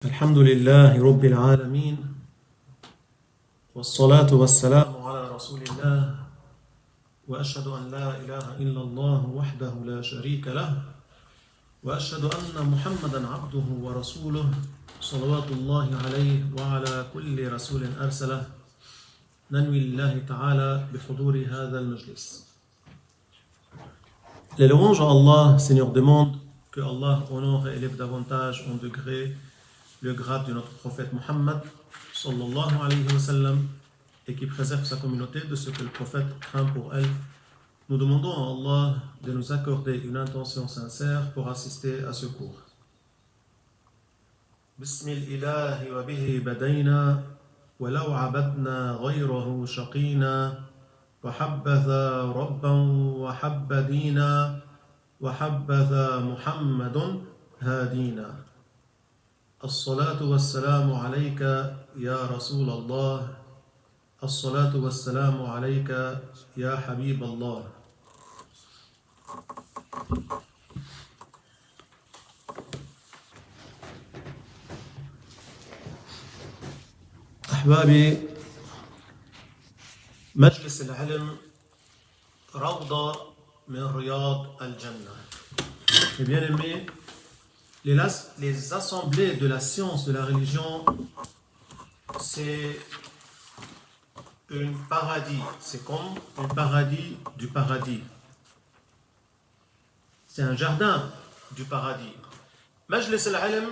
الحمد لله رب العالمين والصلاة والسلام على رسول الله وأشهد أن لا إله إلا الله وحده لا شريك له وأشهد أن محمدا عبده ورسوله صلوات الله عليه وعلى كل رسول أرسله ننوي الله تعالى بحضور هذا المجلس. Les louanges à Allah, Seigneur des mondes, que Allah honore et élève davantage en degré le grade de notre prophète Muhammad sallallahu alayhi wa sallam et qui préserve sa communauté de ce que le prophète craint pour elle. Nous demandons à Allah de nous accorder une intention sincère pour assister à ce cours. Bismillah wa bihi badayna wa law abadna ghayrahu shaqina wa habbatha rabban wa habbadina wa habbatha Muhammadun hadina. الصلاة والسلام عليك يا رسول الله الصلاة والسلام عليك يا حبيب الله. أحبابي، مجلس العلم روضة من رياض الجنة. Et bien aimé, les assemblées de la science, de la religion, c'est un paradis, c'est comme un paradis du paradis. C'est un jardin du paradis. مجلس العلم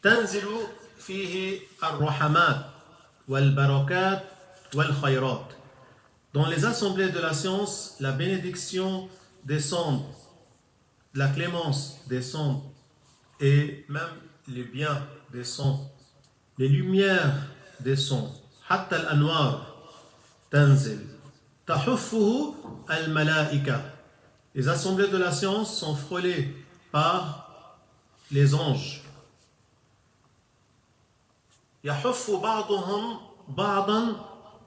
تنزل فيه الرحمات والبركات والخيرات. Dans les assemblées de la science, la bénédiction descend, la clémence descend et même les biens descendent, les lumières descendent. حتى الأنوار تنزل تحفه الملائكة. Les assemblées de la science sont frôlées par les anges. يحف بعضهم بعضا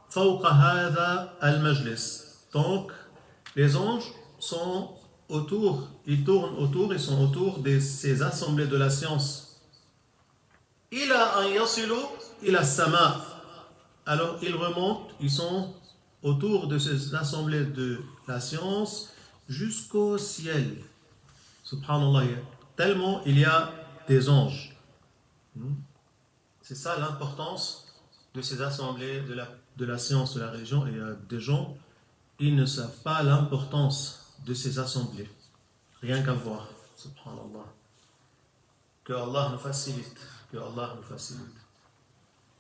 فوق هذا المجلس. Donc les anges sont autour, ils tournent autour, ils sont autour de ces assemblées de la science. Ila an yasilu ila sama. Alors ils remontent, ils sont autour de ces assemblées de la science jusqu'au ciel. Subhanallah, tellement il y a des anges. C'est ça l'importance de ces assemblées de la science, de la religion. Et il y a des gens, ils ne savent pas l'importance de ces assemblées. Rien qu'à voir, subhanallah. Que Allah nous facilite, que Allah nous facilite.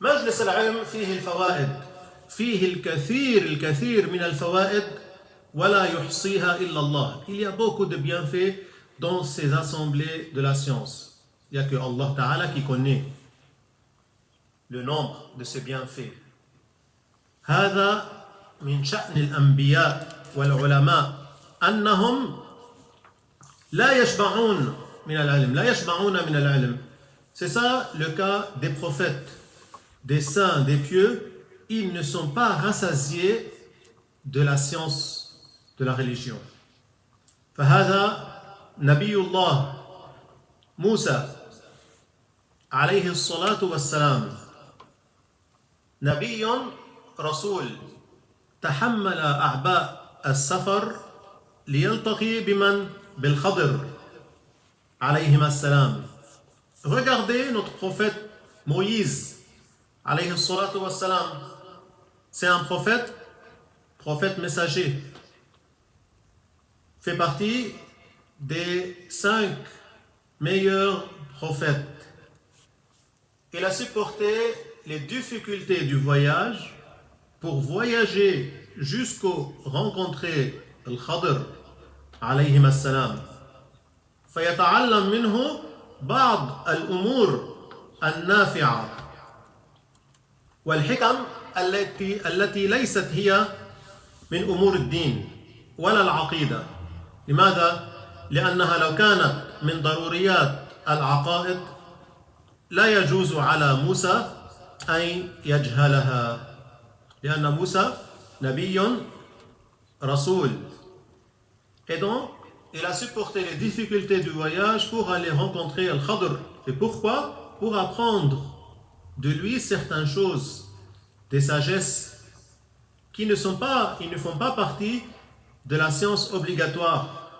مجلس العلم فيه الفوائد، فيه الكثير من الفوائد ولا يحصيها إلا الله. Il y a beaucoup de bienfaits dans ces assemblées de la science. Il n'y a que Allah Ta'ala qui connaît le nombre de ces bienfaits. هذا من شأن الأنبياء والعلماء أنهم لا يشبعون من العلم. C'est ça le cas des prophètes, des saints, des pieux. Ils ne sont pas rassasiés de la science, de la religion. فهذا نبي الله موسى عليه الصلاة والسلام نبي رسول تحمل أعباء السفر ليلتقي بمن بالخضر عليهما السلام. Regardez notre prophète Moïse alayhi salatu wassalam. C'est un prophète messager. Fait partie des 5 meilleurs prophètes. Il a supporté les difficultés du voyage pour voyager jusqu'au rencontrer الخضر عليهما السلام فيتعلم منه بعض الأمور النافعة والحكم التي ليست هي من أمور الدين ولا العقيدة. لماذا؟ لأنها لو كانت من ضروريات العقائد لا يجوز على موسى أن يجهلها لأن موسى نبي رسول. Et donc, il a supporté les difficultés du voyage pour aller rencontrer Al-Khadr. Et pourquoi? pour apprendre de lui certaines choses, des sagesses qui ne font pas partie de la science obligatoire.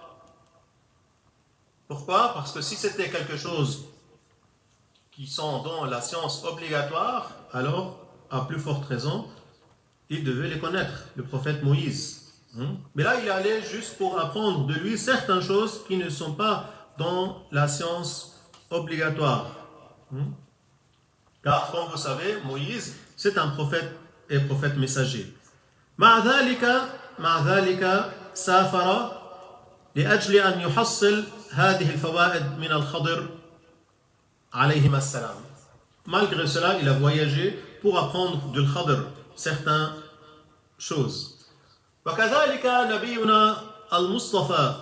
Pourquoi? Parce que si c'était quelque chose qui sont dans la science obligatoire, alors, à plus forte raison, il devait les connaître, le prophète Moïse. Mais là, il allait juste pour apprendre de lui certaines choses qui ne sont pas dans la science obligatoire. Car, comme vous savez, Moïse, c'est un prophète et prophète messager. مع ذلك سافر لأجل أن يحصل هذه الفوائد من الخضر عليهما السلام. Malgré cela, il a voyagé pour apprendre du Khadr certaines choses. وكذلك نبينا المصطفى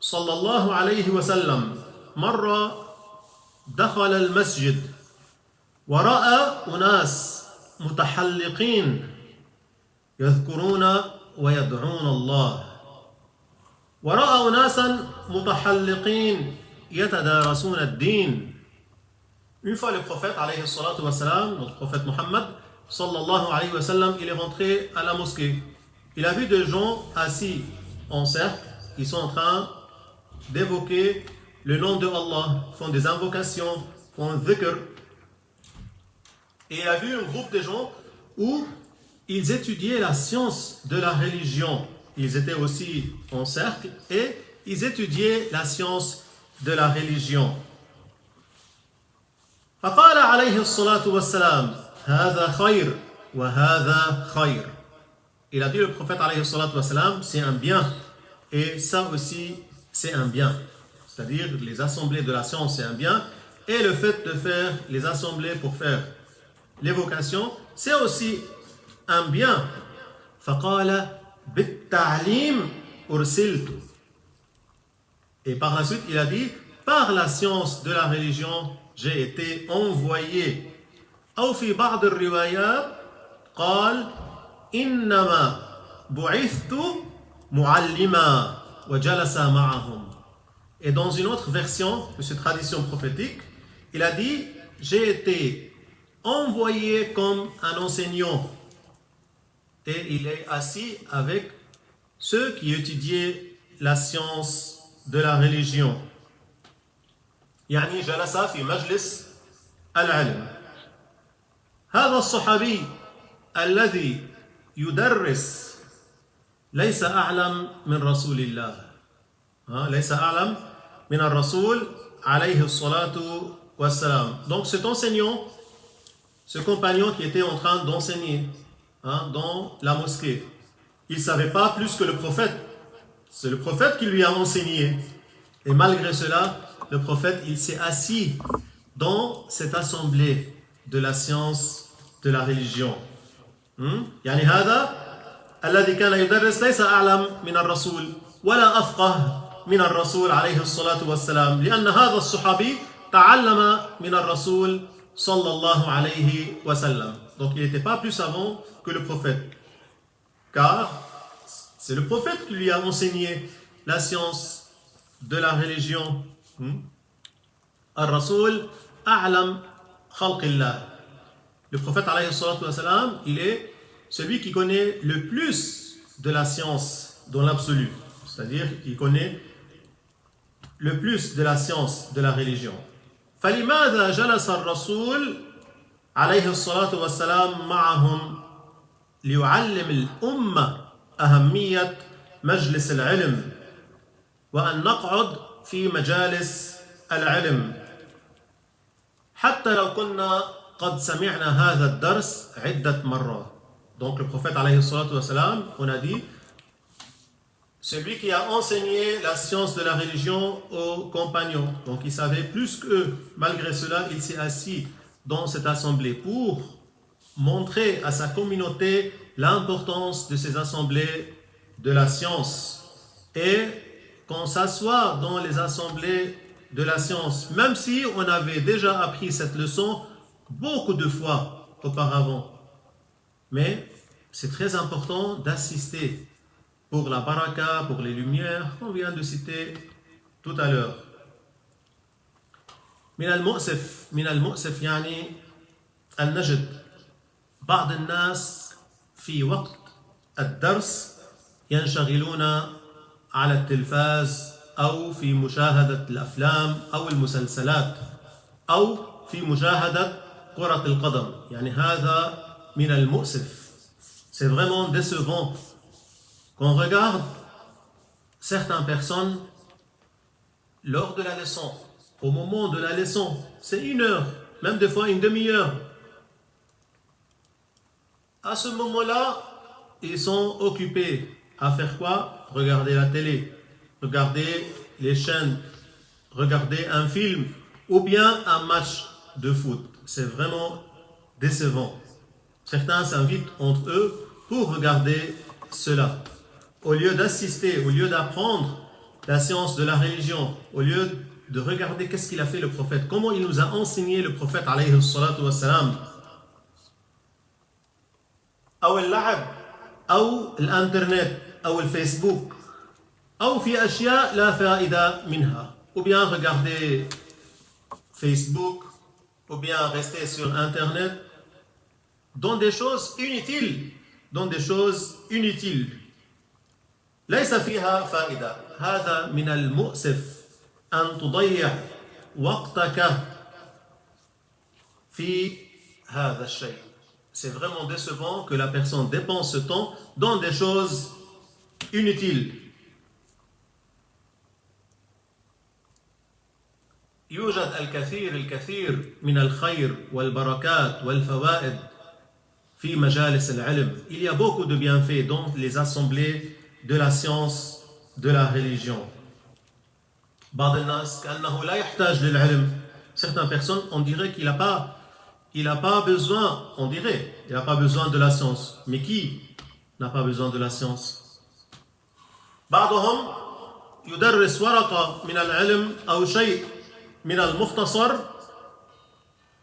صلى الله عليه وسلم مرة دخل المسجد ورأى أناس متحلقين يذكرون ويدعون الله ورأى أناسا متحلقين يتدارسون الدين. Une fois le prophète alayhi salatu wa salam, notre prophète Mohammed sallallahu alayhi wa sallam, il est rentré à la mosquée. Il a vu des gens assis en cercle, qui sont en train d'évoquer le nom de Allah, font des invocations, font dhikr. Et il a vu un groupe de gens où ils étudiaient la science de la religion. Ils étaient aussi en cercle et ils étudiaient la science de la religion. فقال عليه الصلاة والسلام هذا خير وهذا خير. Il a dit le prophète alayhi salatu wa salam, c'est un bien et ça aussi c'est un bien. C'est-à-dire les assemblées de la science c'est un bien et le fait de faire les assemblées pour faire l'évocation c'est aussi un bien. فقال بالتعليم أرسلت. Et par la suite il a dit par la science de la religion j'ai été envoyé. أو في بعض الروايات قال إنما بعثت معلما وجلس معهم. Et dans une autre version de cette tradition prophétique, il a dit j'ai été envoyé comme un enseignant et il est assis avec ceux qui étudiaient la science de la religion. يعني جلس في مجلس العلم. هذا الصحابي الذي يدرس ليس أعلم من رسول الله. ليس أعلم من الرسول عليه الصلاة والسلام. Donc cet enseignant, ce compagnon qui était en train d'enseigner dans la mosquée, il ne savait pas plus que le prophète. C'est le prophète qui lui a enseigné. Et malgré cela, le prophète, il s'est assis dans cette assemblée de la science de la religion. يعني هذا الذي كان يدرس ليس أعلم من الرسول ولا أفقه من الرسول عليه الصلاة والسلام لأن هذا الصحابي تعلم من الرسول صلى الله عليه وسلم. Donc il n'était pas plus savant que le prophète car c'est le prophète qui lui a enseigné la science de la religion. الرسول أعلم خلق الله. Le prophète alayhi salatu wa salam, il est celui qui connaît le plus de la science dans l'absolu. C'est-à-dire qu'il connaît le plus de la science de la religion. فلماذا جلس الرسول عليه الصلاة والسلام معهم ليعلم الأمة أهمية مجلس العلم وأن نقعد في مجالس العلم حتى لو كنا قد سمعنا هذا الدرس عدة مرات. Donc le prophète alayhi salatu wa salam, on a dit celui qui a enseigné la science de la religion aux compagnons. Donc il savait plus qu'eux. Malgré cela, il s'est assis dans cette assemblée pour montrer à sa communauté l'importance de ces assemblées de la science. Et qu'on s'assoit dans les assemblées de la science, même si on avait déjà appris cette leçon beaucoup de fois auparavant. Mais c'est très important d'assister pour la baraka, pour les lumières qu'on vient de citer tout à l'heure. من المؤسف يعني أن نجد بعض الناس في وقت الدرس ينشغلون على التلفاز أو في مشاهدة الأفلام أو المسلسلات أو في مشاهدة كرة القدم. يعني هذا من المؤسف. C'est vraiment décevant qu'on regarde certaines personnes lors de la leçon, au moment de la leçon, c'est 1 heure, même des fois une demi-heure. À ce moment-là, ils sont occupés à faire quoi? Regarder la télé, regarder les chaînes, regarder un film ou bien un match de foot. C'est vraiment décevant. Certains s'invitent entre eux pour regarder cela. Au lieu d'assister, au lieu d'apprendre la science de la religion, au lieu de regarder qu'est-ce qu'il a fait le prophète, comment il nous a enseigné le prophète alayhi salatu wassalam, أو اللعب أو الإنترنت أو الفيسبوك أو في أشياء لا فائدة منها, ou bien regarder Facebook ou bien rester sur Internet dans des choses inutiles, ليس فيها فائدة. هذا من المؤسف أن تضيع وقتك في هذا الشيء. C'est vraiment décevant que la personne dépense ce temps dans des choses inutiles. يوجد الكثير من الخير والبركات والفوائد في مجالس العلم. Il y a beaucoup de bienfaits dans les assemblées de la science, de la religion. بعض الناس كأنه لا يحتاج للعلم. Certaines personnes, on dirait qu'il n'a pas besoin, il n'a pas besoin de la science. Mais qui n'a pas besoin de la science? بعضهم يدرس ورقة من العلم أو شيء من المختصر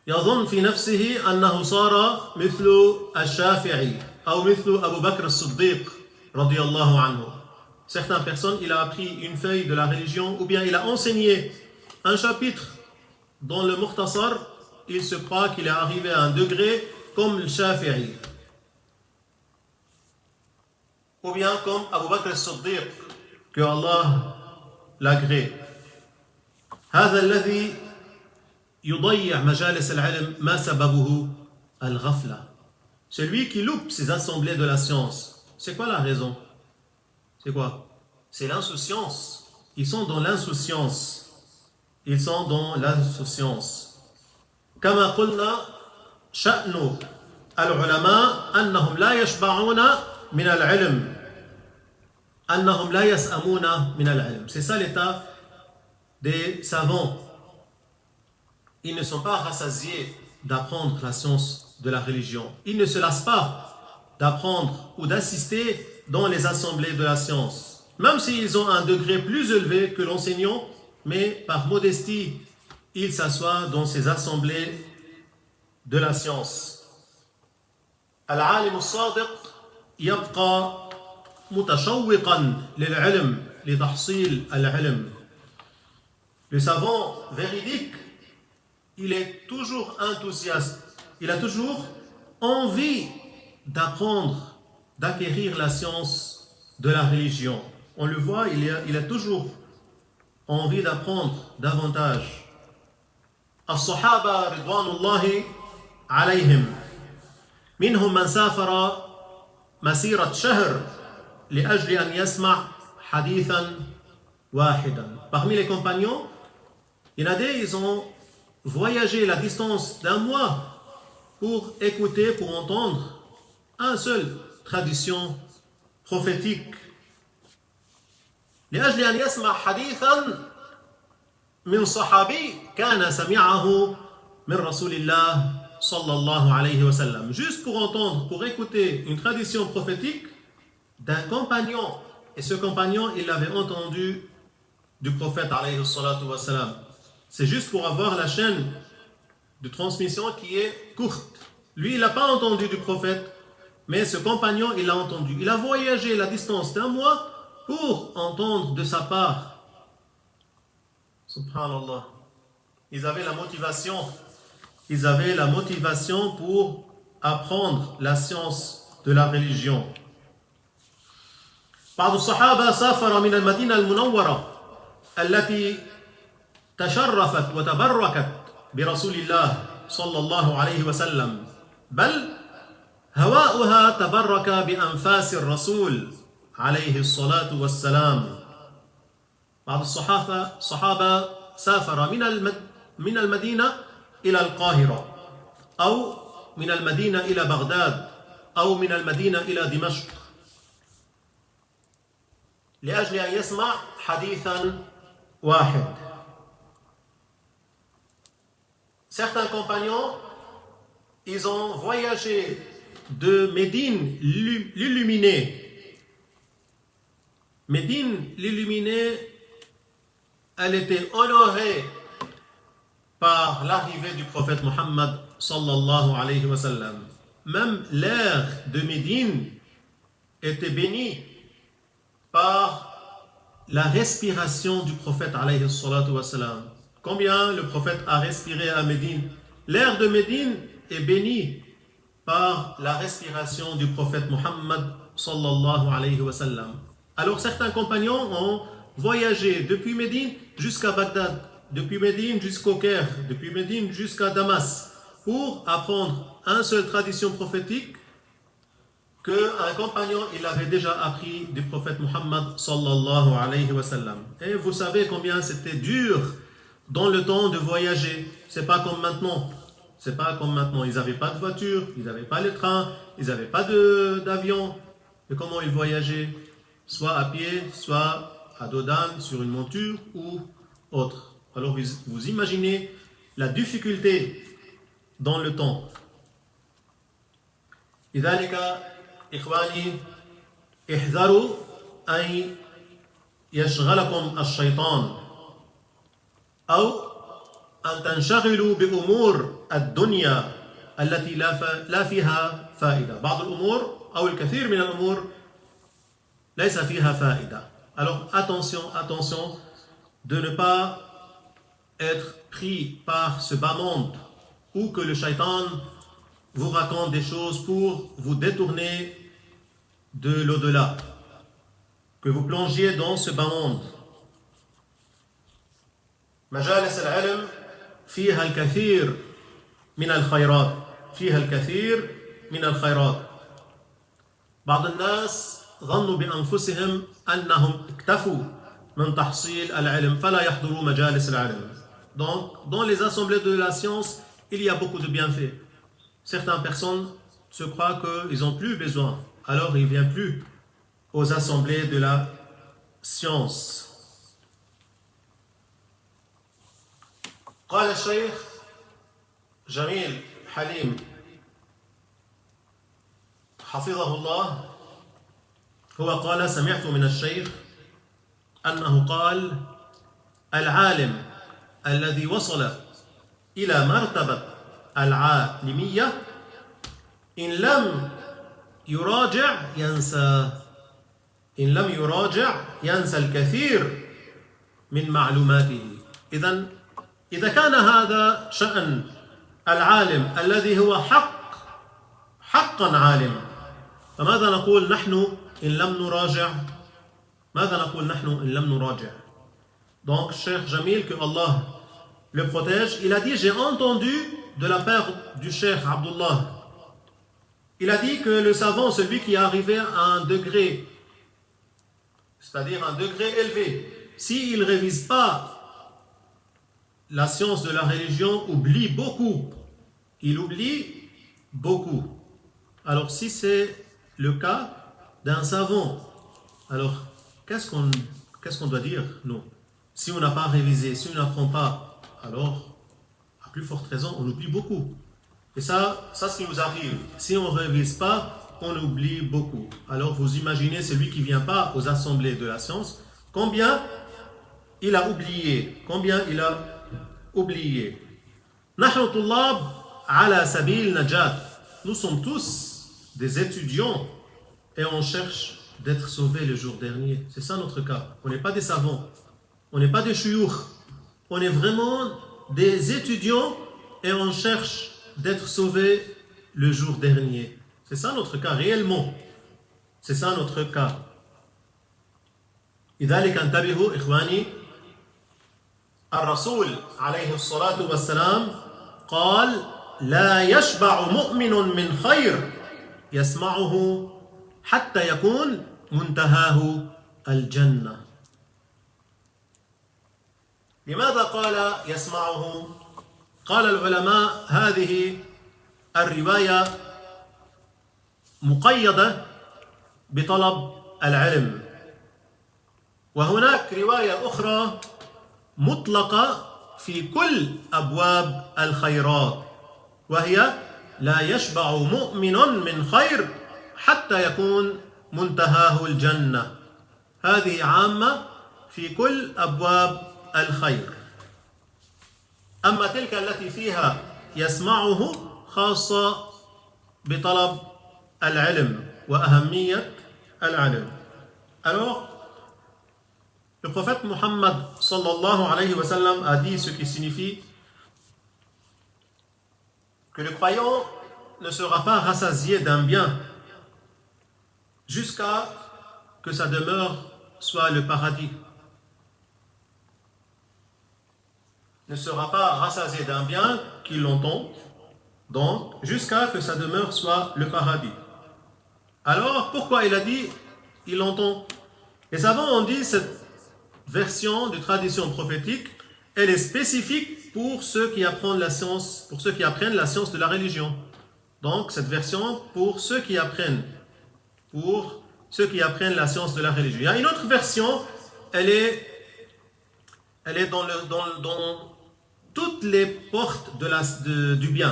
يظن في نفسه أنه صار مثل الشافعي أو مثل أبو بكر الصديق رضي الله عنه. Certaines personnes, il a appris une feuille de la religion ou bien il a enseigné un chapitre dans le Mukhtasar, il se croit qu'il est arrivé à un degré comme le Shafi'i ou bien comme Abu Bakr al-Siddiq, que Allah l'agrée. هذا الذي يضيع مجالس العلم ما سببه الغفلة. Celui qui loupe ces assemblées de la science, c'est quoi la raison? C'est quoi? C'est l'insouciance. Ils sont dans l'insouciance. كما قلنا شأن العلماء أنهم لا يشبعون من العلم أنهم لا يسأمون من العلم. C'est ça l'état des savants. Ils ne sont pas rassasiés d'apprendre la science de la religion. Ils ne se lassent pas d'apprendre ou d'assister dans les assemblées de la science. Même s'ils ont un degré plus élevé que l'enseignant, mais par modestie, ils s'assoient dans ces assemblées de la science. العالم الصادق يبقى متشوقا للعلم لتحصيل العلم. Le savant véridique, il est toujours enthousiaste, il a toujours envie d'apprendre, d'acquérir la science de la religion. On le voit, il a toujours envie d'apprendre davantage. الصحابة رضوان الله عليهم منهم من سافر مسيرة شهر لأجل أن يسمع حديثا واحدا. Parmi les compagnons, il y en a des, ils ont voyagé la distance d'1 mois pour écouter, pour entendre un seul tradition prophétique. لأجل أن يسمع حديثا من صحابي كان سمعه من رسول الله صلى الله عليه وسلم. Juste pour entendre, pour écouter une tradition prophétique d'un compagnon. Et ce compagnon, il l'avait entendu du prophète alayhi salatu wassalam. C'est juste pour avoir la chaîne de transmission qui est courte. Lui, il n'a pas entendu du prophète, mais ce compagnon, il l'a entendu. Il a voyagé la distance d'1 mois pour entendre de sa part. Subhanallah. Ils avaient la motivation. Ils avaient la motivation pour apprendre la science de la religion. بعض الصحابة سافر من المدينة المنورة التي تشرفت وتبركت برسول الله صلى الله عليه وسلم بل هواؤها تبرك بأنفاس الرسول عليه الصلاة والسلام. بعض الصحابة سافر من المدينة إلى القاهرة أو من المدينة إلى بغداد أو من المدينة إلى دمشق لأجل أن يسمع حديثا واحد. Certains compagnons, ils ont voyagé de Médine l'illuminée. Médine l'illuminée, elle était honorée par l'arrivée du prophète Mohammed sallallahu alayhi wa sallam. Même l'air de Médine était béni par la respiration du prophète alayhi salatu wa sallam. Combien le prophète a respiré à Médine? L'air de Médine est béni par la respiration du prophète Mohammed sallallahu alayhi wa sallam. Alors certains compagnons ont voyagé depuis Médine jusqu'à Bagdad, depuis Médine jusqu'au Caire, depuis Médine jusqu'à Damas, pour apprendre une seule tradition prophétique qu'un compagnon il avait déjà appris du prophète Mohammed sallallahu alayhi wa sallam. Et vous savez combien c'était dur dans le temps de voyager. C'est pas comme maintenant. C'est pas comme maintenant. Ils n'avaient pas de voiture, ils n'avaient pas les trains, ils n'avaient pas d'avion. Et comment ils voyageaient? Soit à pied, soit à dos d'âne, sur une monture ou autre. Alors vous imaginez la difficulté dans le temps. لذلك إخواني احذروا أن يشغلكم الشيطان أو أن تنشغلوا بأمور الدنيا التي لا فيها فائدة. بعض الأمور أو الكثير من الأمور ليس فيها فائدة. Alors attention de ne pas être pris par ce bas monde ou que le shaitan vous raconte des choses pour vous détourner de l'au-delà, que vous plongiez dans ce bas monde. مجالس العلم فيها الكثير من الخيرات فيها الكثير من الخيرات. بعض الناس ظنوا بأنفسهم أنهم اكتفوا من تحصيل العلم فلا يحضروا مجالس العلم. Donc, dans les assemblées de la science, il y a beaucoup de bienfaits. Certaines personnes se croient qu'ils n'ont plus besoin, alors ils ne viennent plus aux assemblées de la science. قال الشيخ جميل حليم حفظه الله هو قال سمعت من الشيخ أنه قال العالم الذي وصل إلى مرتبة العالمية إن لم يراجع ينسى الكثير من معلوماته. إذا كان هذا شأن العالم الذي هو حقا عالم فماذا نقول نحن إن لم نراجع؟ ماذا نقول نحن إن لم نراجع؟ Donc, Cheikh Jamil, que Allah le protège, il a dit, j'ai entendu de la part du Cheikh Abdullah, il a dit que le savant, celui qui est arrivé à un degré, c'est-à-dire un degré élevé, s'il ne révise pas la science de la religion, oublie beaucoup. Il oublie beaucoup. Alors, si c'est le cas d'un savant, alors qu'est-ce qu'on doit dire, nous? Si on n'a pas révisé, si on n'apprend pas, alors, à plus forte raison, on oublie beaucoup. Et ça ce qui nous arrive. Si on ne révise pas, on oublie beaucoup. Alors, vous imaginez celui qui ne vient pas aux assemblées de la science, combien il a oublié. نحن طلاب على سبيل نجاة. Nous sommes tous des étudiants et on cherche d'être sauvés le jour dernier. C'est ça notre cas. On n'est pas des savants. On n'est pas des chouyours. On est vraiment des étudiants et on cherche d'être sauvés le jour dernier. C'est ça notre cas, réellement. C'est ça notre cas. لذلك انتبهوا إخواني الرسول عليه الصلاة والسلام قال لا يشبع مؤمن من خير يسمعه حتى يكون منتهاه الجنة. لماذا قال يسمعه؟ قال العلماء هذه الرواية مقيدة بطلب العلم، وهناك رواية أخرى مطلقة في كل أبواب الخيرات، وهي لا يشبع مؤمن من خير حتى يكون منتهاه الجنة. هذه عامة في كل أبواب الخير. أما تلك التي فيها يسمعه خاصة بطلب العلم وأهمية العلم. Alors, le prophète Muhammad sallallahu alayhi wa sallam a dit ce qui signifie que le croyant ne sera pas rassasié d'un bien jusqu'à que sa demeure soit le paradis. Ne sera pas rassasié d'un bien qu'il l'entend, donc jusqu'à que sa demeure soit le paradis. Alors, pourquoi il a dit il l'entend? Les savants ont dit cette version de tradition prophétique, elle est spécifique pour ceux qui apprennent la science, pour ceux qui apprennent la science de la religion. Donc, cette version pour ceux qui apprennent la science de la religion. Il y a une autre version, elle est dans toutes les portes du bien.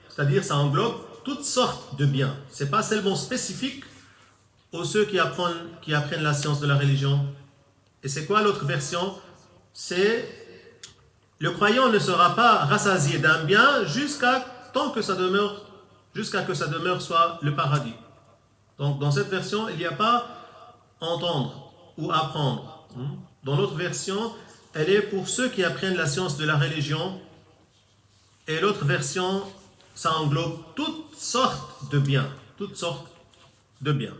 C'est-à-dire, ça englobe toutes sortes de biens. Ce n'est pas seulement spécifique aux ceux qui apprennent la science de la religion. Et c'est quoi l'autre version? C'est le croyant ne sera pas rassasié d'un bien jusqu'à que sa demeure soit le paradis. Donc, dans cette version, il n'y a pas entendre ou apprendre. Dans l'autre version, elle est pour ceux qui apprennent la science de la religion. Et l'autre version, ça englobe toutes sortes de biens. Toutes sortes de biens.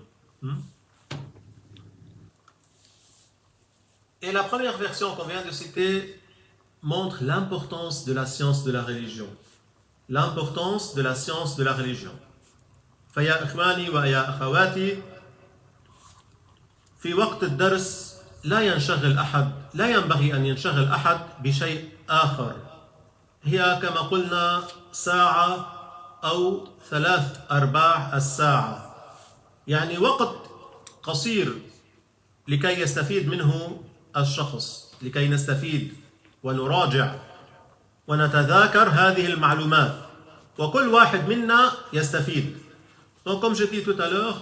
Et la première version qu'on vient de citer montre l'importance de la science de la religion. L'importance de la science de la religion. فيا إخواني ويا أخواتي في وقت الدرس لا ينبغي أن ينشغل أحد بشيء آخر. هي كما قلنا ساعة أو 3/4 الساعة، يعني وقت قصير لكي يستفيد منه الشخص، لكي نستفيد ونراجع ونتذاكر هذه المعلومات، وكل واحد منا يستفيد. Donc, comme je dis tout à l'heure,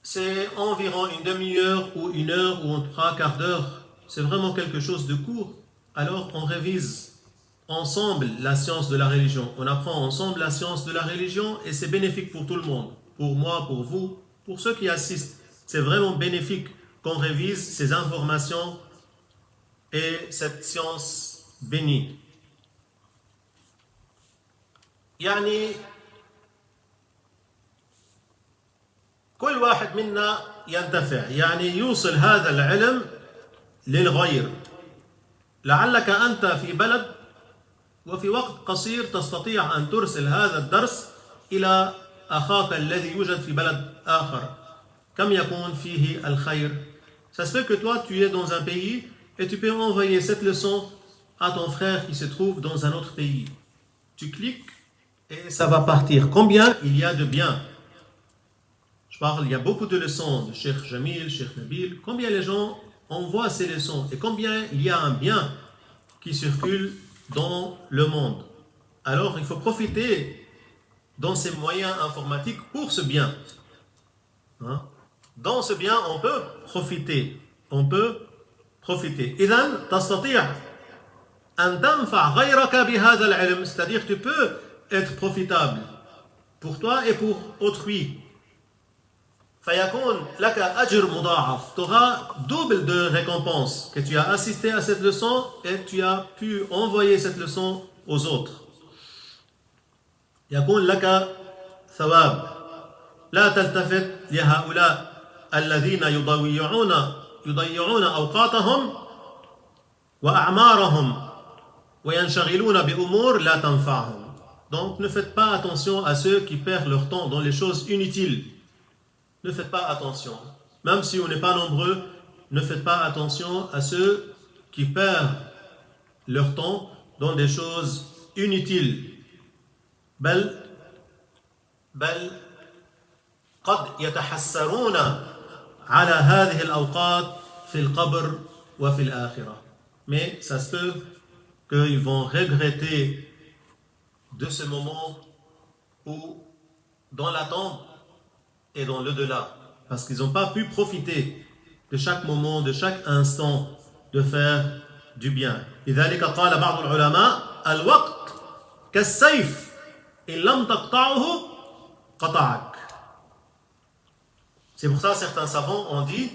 c'est environ une demi-heure ou une heure ou 3/4 d'heure. C'est vraiment quelque chose de court. Alors, on révise ensemble la science de la religion. On apprend ensemble la science de la religion et c'est bénéfique pour tout le monde. Pour moi, pour vous, pour ceux qui assistent. C'est vraiment bénéfique qu'on révise ces informations et cette science bénie. يعني كل واحد منا ينتفع، يعني يوصل هذا العلم للغير. لعلك أنت في بلد وفي وقت قصير تستطيع أن ترسل هذا الدرس إلى أخاك الذي يوجد في بلد آخر. كم يكون فيه الخير. Ça se fait que toi tu es dans un pays et tu peux envoyer cette leçon à ton frère qui se trouve dans un autre pays. Tu cliques et ça va partir. Combien il y a de biens? Je parle, il y a beaucoup de leçons de Cheikh Jamil, Cheikh Nabil. Combien les gens envoient ces leçons et combien il y a un bien qui circule dans le monde. Alors il faut profiter dans ces moyens informatiques pour ce bien. Dans ce bien, on peut profiter. On peut profiter. إذن تستطيع أن تنفع غيرك بهذا العلم. C'est-à-dire tu peux être profitable pour toi et pour autrui. فيكون لك أجر مضاعف. Tu auras double de récompense que tu as assisté à cette leçon et tu as pu envoyer cette leçon aux autres. يكون لك ثواب. لا تلتفت لهؤلاء الذين يضيعون أوقاتهم وأعمارهم وينشغلون بأمور لا تنفعهم. Donc ne faites pas attention à ceux qui perdent leur temps dans les choses inutiles. Ne faites pas attention. Même si on n'est pas nombreux, ne faites pas attention à ceux qui perdent leur temps dans des choses inutiles. بل قد يتحسرون على هذه الأوقات في القبر وفي الآخرة. Mais ça se peut qu'ils vont regretter de ce moment où dans la tombe et dans l'au-delà, parce qu'ils n'ont pas pu profiter de chaque moment, de chaque instant de faire du bien. لذلك قال بعض العلماء الوقت كالسيف إن لم تقطعه قطعك. C'est pour ça que certains savants ont dit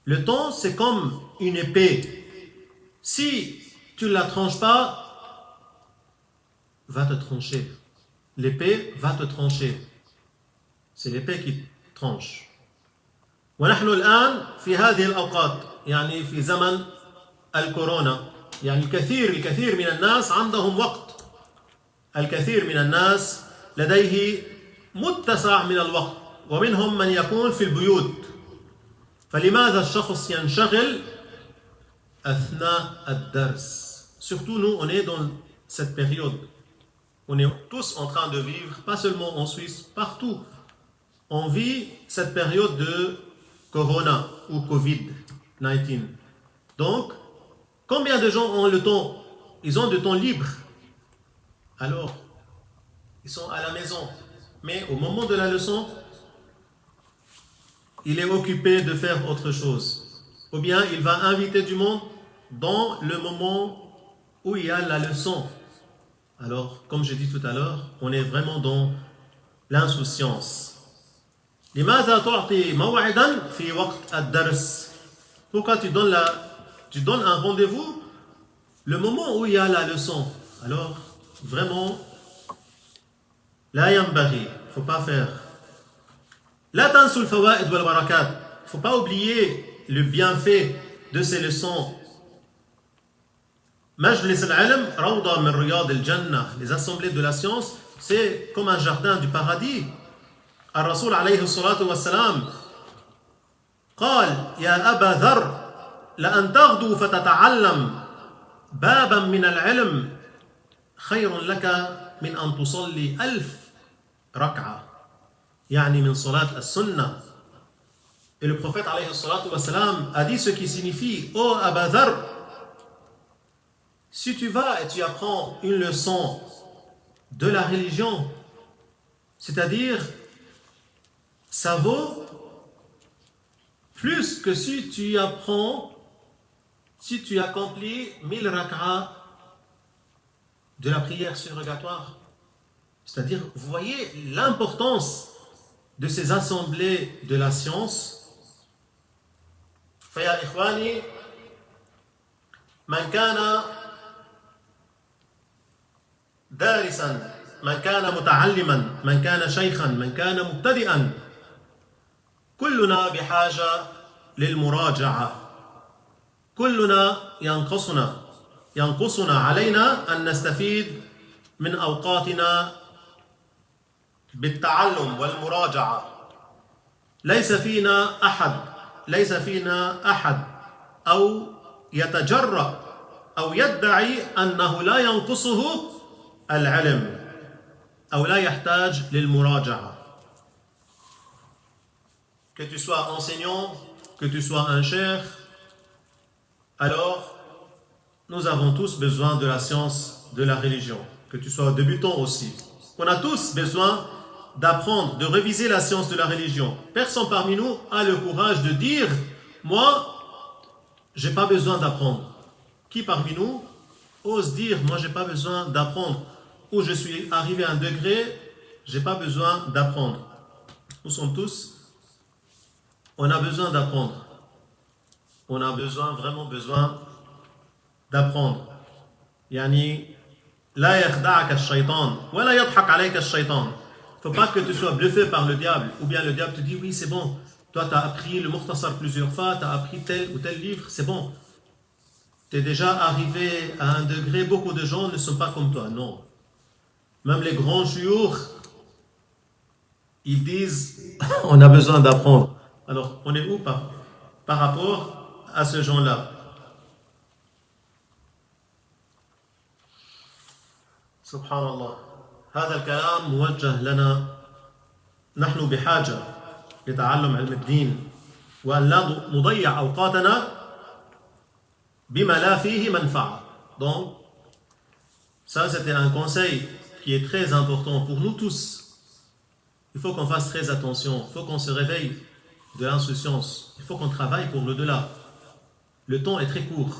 le temps c'est comme une épée. Si tu ne la tranches pas, va te trancher. L'épée va te trancher. C'est l'épée qui tranche. ونحن الآن في هذه الأوقات يعني في زمن الكورونا يعني الكثير من الناس عندهم وقت. الكثير من الناس لديه متسع من الوقت ومنهم من يكون في البيوت. فلماذا الشخص ينشغل أثناء الدرس? Surtout nous, on est dans cette période. On est tous en train de vivre, pas seulement en Suisse, partout. On vit cette période de Corona ou Covid-19. Donc, combien de gens ont le temps? Ils ont du temps libre. Alors, ils sont à la maison. Mais au moment de la leçon, il est occupé de faire autre chose. Ou bien il va inviter du monde dans le moment où il y a la leçon. Alors, comme j'ai dit tout à l'heure, on est vraiment dans l'insouciance. لماذا تعطي موعدا في وقت الدرس? Pourquoi tu donnes un rendez-vous le moment où il y a la leçon? Alors, vraiment, لا ينبغي, faut pas faire. لا تنسوا الفوائد والبركات. Faut pas oublier le bienfait de ces leçons. مجلس العلم روضة من رياض الجنة. Les assemblées de la science, c'est comme un jardin du paradis. الرسول عليه الصلاة والسلام قال يا أبا ذر لأن تغدو فتتعلم بابا من العلم خير لك من أن تصلي 1000 ركعة يعني من صلاة السنة. Et le prophète عليه الصلاة والسلام a dit ce qui signifie ô Aba Dhar, si tu vas et tu apprends une leçon de la religion, c'est-à-dire ça vaut plus que si tu accomplis 1000 rak'ah de la prière surrogatoire. C'est-à-dire, vous voyez l'importance de ces assemblées de la science. فيا إخواني من كان دارسا من كان متعلما من كان شيخا من كان مبتدئا كلنا بحاجة للمراجعة. كلنا ينقصنا علينا أن نستفيد من أوقاتنا بالتعلم والمراجعة. ليس فينا أحد أو يتجرأ أو يدعي أنه لا ينقصه العلم أو لا يحتاج للمراجعة. Que tu sois enseignant, que tu sois un cheikh, alors nous avons tous besoin de la science de la religion. Que tu sois débutant aussi. On a tous besoin d'apprendre, de réviser la science de la religion. Personne parmi nous a le courage de dire « Moi, j'ai pas besoin d'apprendre ». Qui parmi nous ose dire « Moi, j'ai pas besoin d'apprendre » ou « Je suis arrivé à un degré, j'ai pas besoin d'apprendre ». Nous sommes tous on a besoin d'apprendre. On a besoin, vraiment besoin d'apprendre. يعني لا يخدعك الشيطان ولا يضحك عليك الشيطان. Faut pas que tu sois bluffé par le diable, ou bien le diable te dit oui c'est bon, toi tu as appris le Mukhtasar plusieurs fois, tu as appris tel ou tel livre, c'est bon. Tu es déjà arrivé à un degré, beaucoup de gens ne sont pas comme toi, non. Même les grands chouyours, ils disent on a besoin d'apprendre. Alors on est où par rapport à ce genre-là? Subhanallah. هذا الكلام موجه لنا نحن بحاجة لتعلم علم الدين وأن لا نضيع أوقاتنا بما لا فيه منفعة. Donc, ça c'était un conseil qui est très important pour nous tous. Il faut qu'on fasse très attention, il faut qu'on se réveille de l'insouciance, il faut qu'on travaille pour l'au-delà. Le temps est très court.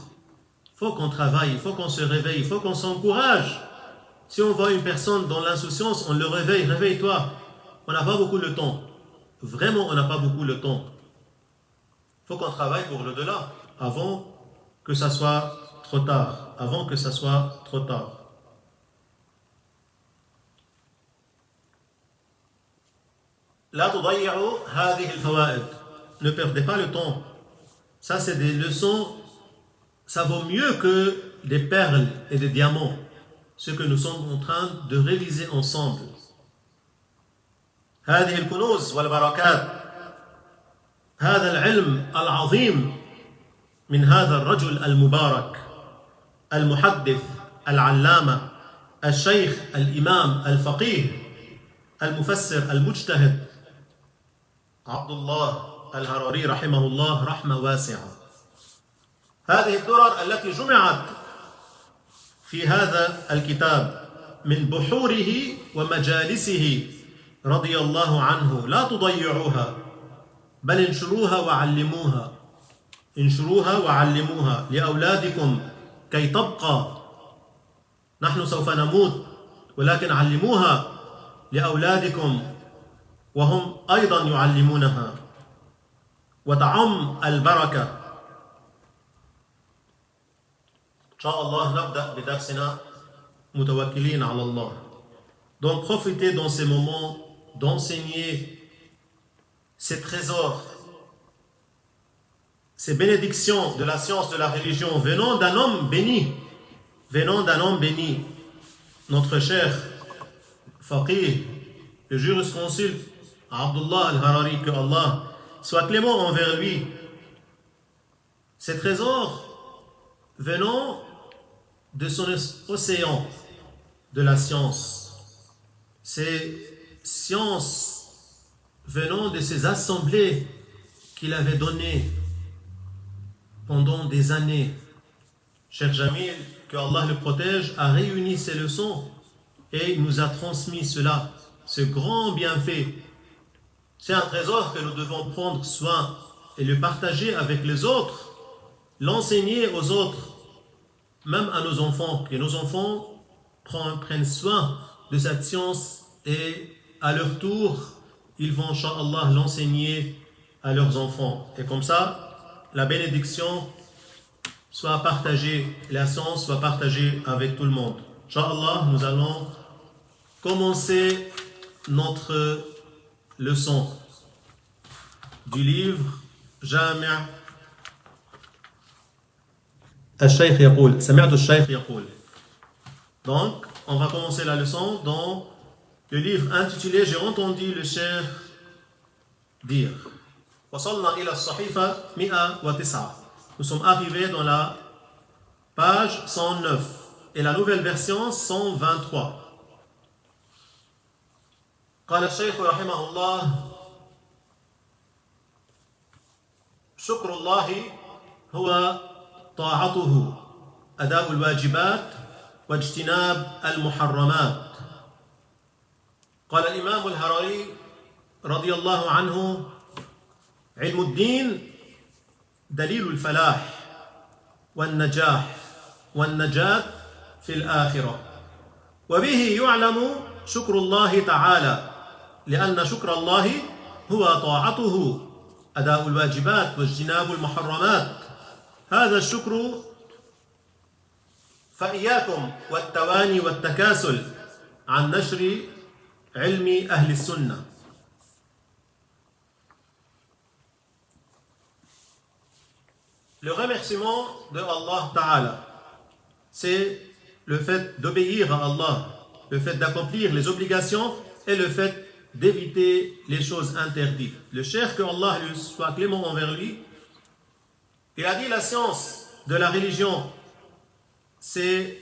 Il faut qu'on travaille, il faut qu'on se réveille, il faut qu'on s'encourage. Si on voit une personne dans l'insouciance, on le réveille, réveille-toi. On n'a pas beaucoup de temps. Vraiment, on n'a pas beaucoup de temps. Il faut qu'on travaille pour l'au-delà avant que ça soit trop tard. Avant que ça soit trop tard. لا تضيعوا هذه الفوائد. Ne perdez pas le temps. Ça, c'est des leçons. Ça vaut mieux que des perles et des diamants. Ce que nous sommes en train de réviser ensemble. هذه الكنوز والبركات. هذا العلم العظيم من هذا الرجل المبارك المحدث العلامة الشيخ الإمام الفقيه المفسر المجتهد عبد الله الهراري رحمه الله رحمة واسعة. هذه الدرر التي جمعت في هذا الكتاب من بحوره ومجالسه رضي الله عنه لا تضيعوها بل انشروها وعلموها. انشروها وعلموها لأولادكم كي تبقى. نحن سوف نموت ولكن علموها لأولادكم وهم أيضا يعلمونها وتعم البركة. إن شاء الله نبدأ بدرسنا متوكلين على الله. Donc profitez dans ces moments d'enseigner ces trésors, ces bénédictions de la science de la religion venant d'un homme béni, notre cher faqih, le jurisconsulte Abdullah al-Harari, que Allah soit clément envers lui. Ces trésors venant de son océan de la science, ces sciences venant de ces assemblées qu'il avait données pendant des années. Cher Jamil, que Allah le protège, a réuni ces leçons et il nous a transmis cela, ce grand bienfait. C'est un trésor que nous devons prendre soin et le partager avec les autres, l'enseigner aux autres, même à nos enfants, que nos enfants prennent soin de cette science et à leur tour, ils vont, Inch'Allah, l'enseigner à leurs enfants. Et comme ça, la bénédiction soit partagée, la science soit partagée avec tout le monde. Inch'Allah, nous allons commencer notre leçon du livre جامع الشيخ يقول سمعت الشيخ يقول. Donc, on va commencer la leçon dans le livre intitulé J'ai entendu le cheikh dire. وصلنا إلى الصحيفة 109. Nous sommes arrivés dans la page 109 et la nouvelle version 123. قال الشيخ رحمه الله شكر الله هو طاعته أداء الواجبات واجتناب المحرمات. قال الإمام الهراري رضي الله عنه علم الدين دليل الفلاح والنجاح والنجاة في الآخرة وبه يعلم شكر الله تعالى لأن شكر الله هو طاعته أداء الواجبات واجتناب المحرمات هذا الشكر فإياكم والتواني والتكاسل عن نشر علم أهل السنة. Le remerciement de Allah Ta'ala, c'est le fait d'obéir à Allah, le fait d'accomplir les obligations et le fait d'éviter les choses interdites. Le cheikh, que Allah lui soit clément envers lui, il a dit la science de la religion, c'est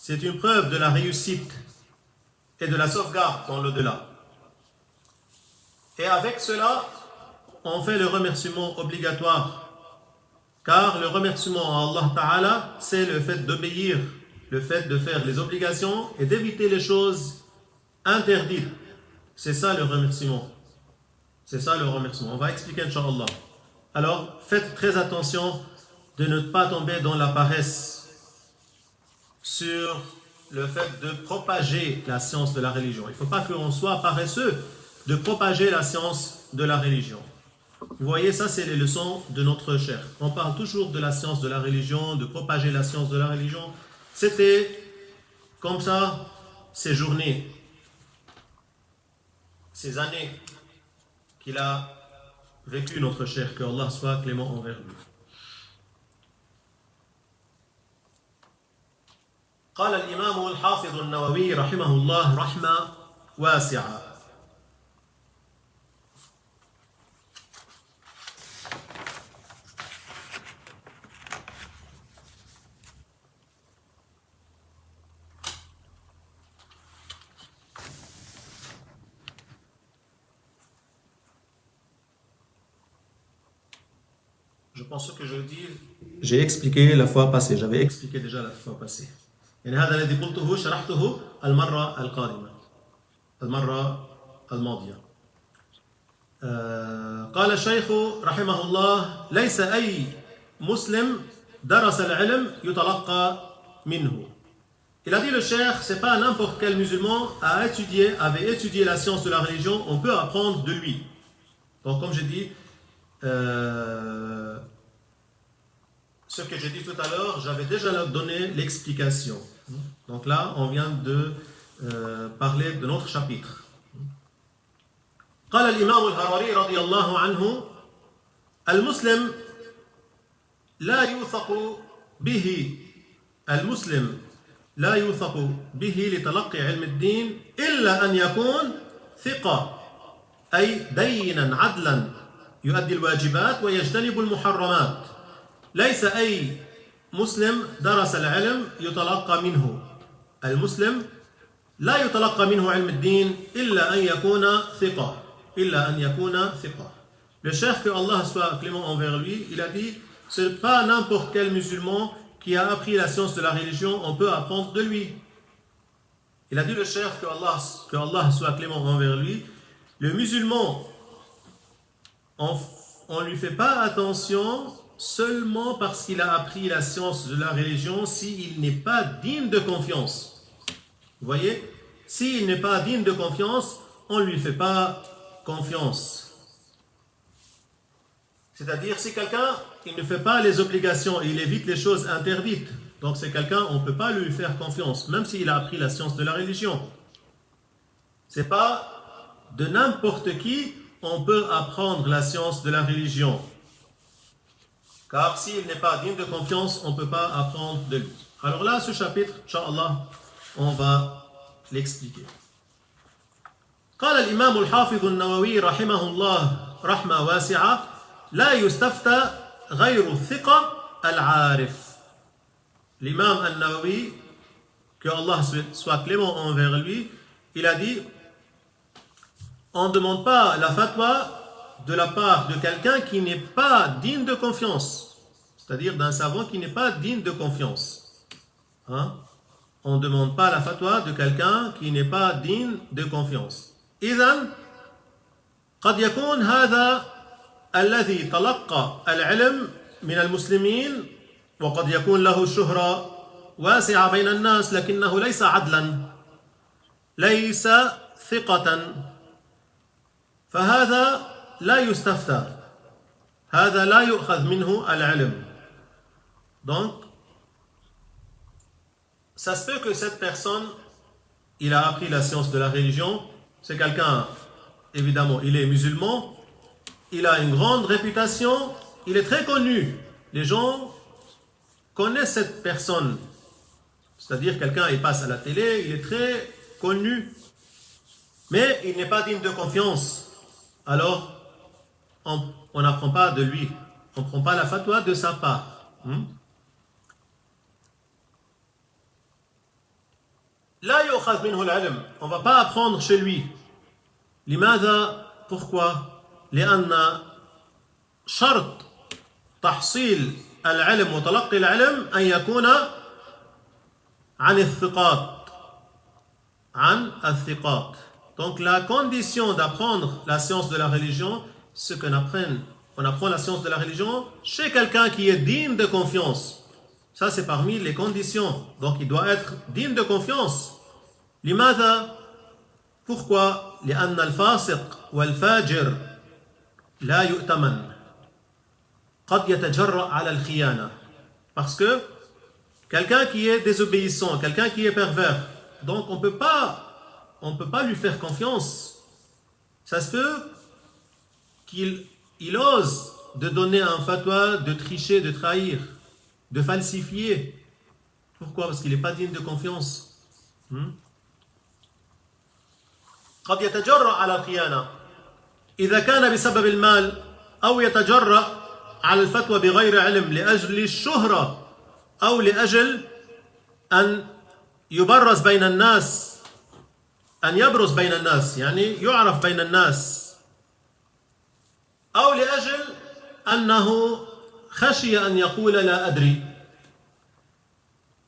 une preuve de la réussite et de la sauvegarde dans l'au-delà. Et avec cela, on fait le remerciement obligatoire. Car le remerciement à Allah Ta'ala, c'est le fait d'obéir, le fait de faire les obligations et d'éviter les choses interdites. C'est ça le remerciement. C'est ça le remerciement. On va expliquer, Inch'Allah. Alors, faites très attention de ne pas tomber dans la paresse sur le fait de propager la science de la religion. Il ne faut pas qu'on soit paresseux de propager la science de la religion. Vous voyez, ça c'est les leçons de notre cheikh. On parle toujours de la science de la religion, de propager la science de la religion. C'était comme ça ces journées, ces années qu'il a vécu notre cheikh, que Allah soit clément envers lui. قال الإمام الحافظ النووي رحمه الله رحمة واسعة. Je pense que je le dis, j'ai expliqué la fois passée, j'avais expliqué déjà la fois passée. يعني هذا الذي قلته شرحته المرة القادمة المرة الماضية. قال الشيخ رحمه الله ليس أي مسلم درس العلم يتلقى منه. Il a dit le cheikh, c'est pas n'importe quel musulman avait étudié la science de la religion, on peut apprendre de lui. Donc comme j'ai dit, ce que j'ai dit tout à l'heure, j'avais déjà donné l'explication. Donc là, on vient de parler de notre chapitre. قال الإمام الهروي رضي الله عنه المسلم لا يوثق به المسلم لا يوثق به لتلقي علم الدين إلا أن يكون ثقة أي دينا عدلا يؤدي الواجبات ويجتنب المحرمات. ليس أي مسلم درس العلم يتلقى منه. المسلم لا يتلقى منه علم الدين إلا أن يكون ثقة. إلا أن يكون ثقة. Le cheikh, que Allah soit clément envers lui, il a dit, ce n'est pas n'importe quel musulman qui a appris la science de la religion, on peut apprendre de lui. Il a dit le cheikh, que Allah soit clément envers lui, le musulman, on ne lui fait pas attention seulement parce qu'il a appris la science de la religion s'il n'est pas digne de confiance. Vous voyez, s'il n'est pas digne de confiance, on ne lui fait pas confiance. C'est-à-dire, si quelqu'un il ne fait pas les obligations et il évite les choses interdites, donc c'est quelqu'un, on ne peut pas lui faire confiance, même s'il a appris la science de la religion. C'est pas de n'importe qui on peut apprendre la science de la religion. Car s'il n'est pas digne de confiance, on ne peut pas apprendre de lui. Alors là, ce chapitre, Inch'Allah, on va l'expliquer. قال الإمام الحافظ النووي رحمه الله رحمة واسعة لا يستفتى غير الثقة العارف. L'imam al-Nawawi, que Allah soit clément envers lui, il a dit, on ne demande pas la fatwa de la part de quelqu'un qui n'est pas digne de confiance, c'est-à-dire d'un savant qui n'est pas digne de confiance. Hein? On ne demande pas la fatwa de quelqu'un qui n'est pas digne de confiance. إذن قد يكون هذا الذي تلقى العلم من المسلمين وقد يكون له شهرة واسعة بين الناس لكنه ليس عدلا ليس ثقة فهذا لا يستفتى هذا لا يؤخذ منه العلم. Donc ça se peut que cette personne il a appris la science de la religion, c'est quelqu'un, évidemment, il est musulman, il a une grande réputation, il est très connu. Les gens connaissent cette personne. C'est-à-dire quelqu'un, il passe à la télé, il est très connu, mais il n'est pas digne de confiance. Alors, on n'apprend pas de lui. On ne prend pas la fatwa de sa part. لا يؤخذ منه العلم. On ne va pas apprendre chez lui. لماذا? Pourquoi? لأن شرط تحصيل العلم وتلقي العلم أن يكون عن الثقات. عن الثقات. Donc la condition d'apprendre la science de la religion, c'est qu'on apprend la science de la religion chez quelqu'un qui est digne de confiance. Ça, c'est parmi les conditions. Donc, il doit être digne de confiance. لماذا? Pourquoi? لأن الفاسق والفاجر لا يؤتمن. قد يتجرأ على الخيانة. Parce que quelqu'un qui est désobéissant, quelqu'un qui est pervers, donc on peut pas lui faire confiance. Ça se peut qu'il ose de donner un fatwa, de tricher, de trahir, de falsifier. Pourquoi? Parce qu'il n'est pas digne de confiance. قد يتجرأ على الخيانة إذا كان بسبب المال أو يتجرأ على الفتوى بغير علم لأجل الشهرة أو لأجل أن يبرز بين الناس أن يبرز بين الناس يعني يعرف بين الناس أو لأجل أنه خشي أن يقول لا أدري.